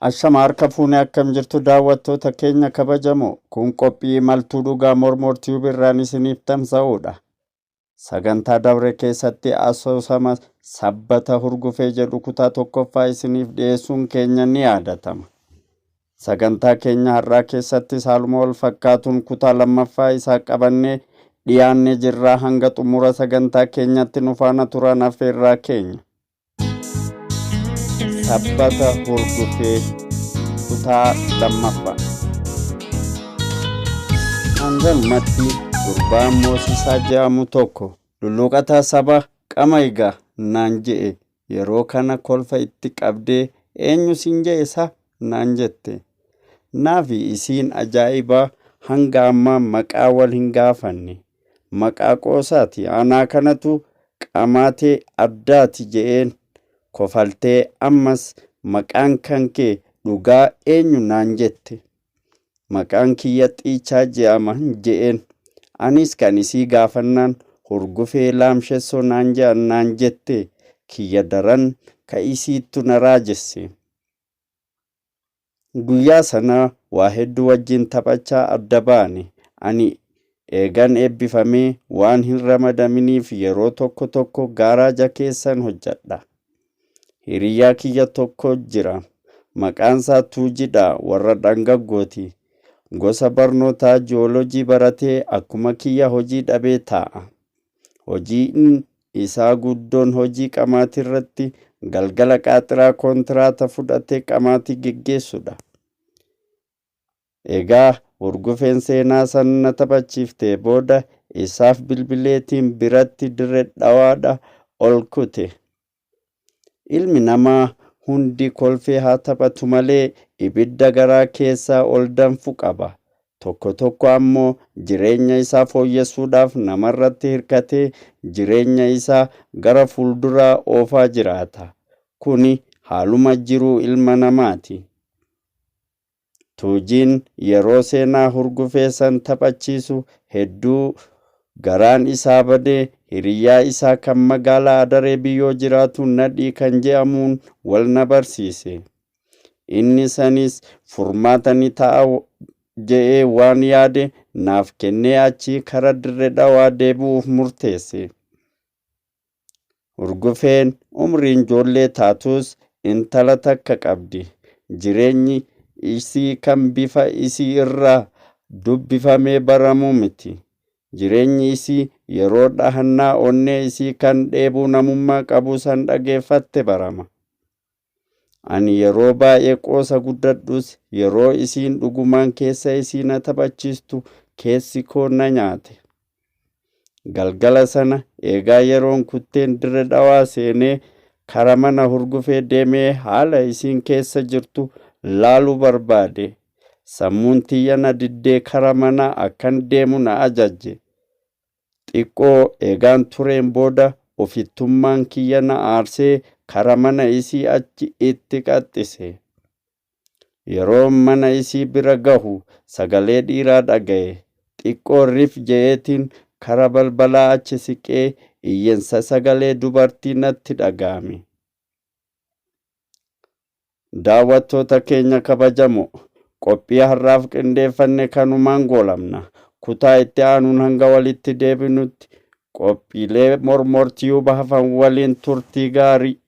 Ashama harka fuunee akkam jirtu daawwattoota keenya kabajamoo. Kun qophii imaltuu dhugaa mormortii birraan isiniif tamsa'uudha. Sagantaa dabre keessatti Asoosamaa Sabbaata harguffee jedhu kutaa tokkoffaa isiniif dhiyeessuun keenya ni yaadatama. Sagantaa keenya har'aa keessatti haaluma wal fakkaatuun kutaa lammaffaa isaa qabannee dhiyaannee jirra. Hanga xumura sagantaa keenyatti nu faana turaa affeerraa keenya. Sabbaata harguffee kutaa lammaffaa. Hangalumatti gurbaan moosisaa jedhamu tokko lulluqataa saba qamayigaa naan je'e. Yeroo kana kolfa itti qabdee eenyu siin je'esa naan jette. Naafi isiin ajaa'ibaa hanga ammaa maqaa wal hin gaafanne. Maqaa qoosaati anaa kanatu qamaatee addaati je'een. Kofaltee ammas maqaan kan kee dhugaa eenyu naan jette. Maqaan kiyya xiichaa je'ama je'een. Anis kan isii gaafannaan harguffee laamshessoo naan je'an naan jette. Kiyya daran ka isiittu na raajesse. Guyyaa sana waa hedduu wajjin taphachaa adda baane. Ani eegan eebbifamee waan hin ramadaminiif yeroo tokko tokko gaaraaja keessan hojjedha. Hiriyaa kiyya tokko jira. Maqaansaa Tuujidha warra dhangaggooti. Gosa barnootaa jiyoolojii baratee akkuma kiyya hojii dhabee taa'a. Hojiin isaa guddoon hojii qamaatii irratti galgala qaaxiraa kontiraata fudhatee qamaatii geggeessudha. Egaa harguffeen seenaa sana na taphachiiftee booda isaaf bilbileetiin biratti dirree dhawaadha ol kute. Ilmi namaa hundi kolfee haa taphatu malee ibidda garaa keessaa ol danfu qaba. Tokko tokko ammoo jireenya isaa fooyyessuudhaaf namarratti hirkatee jireenya isaa gara fuulduraa oofaa jiraata. Kuni haaluma jiruu ilma namaati. Tuujiin yeroo seenaa harguffee san taphachiisu hedduu garaan isaa badee hiriyaa isaa kan magaalaa Adaree biyyoo jiraatu Nadhii kan je'amuun wal na barsiise. Inni sanis furmaata ni ta'a je'ee waan yaade naaf kennee achii kara dirree dhawaa deebi'uuf murteesse. Harguffeen umriin ijoollee taatus intala takka qabdi. Jireenyi isii kan bifa isii irraa dubbifamee baramu miti. Jireenyi isii yeroo dhahannaa onnee isii kan dheebuu namummaa qabu san dhageeffatte barama. Ani yeroo baay'ee qoosa guddadhus yeroo isiin dhugumaan keessa isii na taphachiistu keessi koo na nyaate. Galgala sana eegaa yeroon kutteen dirree dhawaa seenee kara mana harguffee deemee haala isiin keessa jirtu laaluu barbaade. Sammuun tiyya na diddee kara mana akkan deemu na ajajje. Xiqqoo eegaan tureen booda ofittummaan kiyya na aarsee kara mana isii achi itti qaxxise. Yeroo mana isii bira gahu sagalee dhiiraa dhaga'e. Xiqqoo rif je'eetiin kara balbalaa achi siqee iyyensa sagalee dubartii natti dhaga'ame. Daawwattoota keenya kabajamoo. Qophii har'aaf qindeeffanne kanumaan goolabna. Kutaa itti aanuun hanga walitti deebinutti qophiilee mormortii hafan waliin turtii gaarii.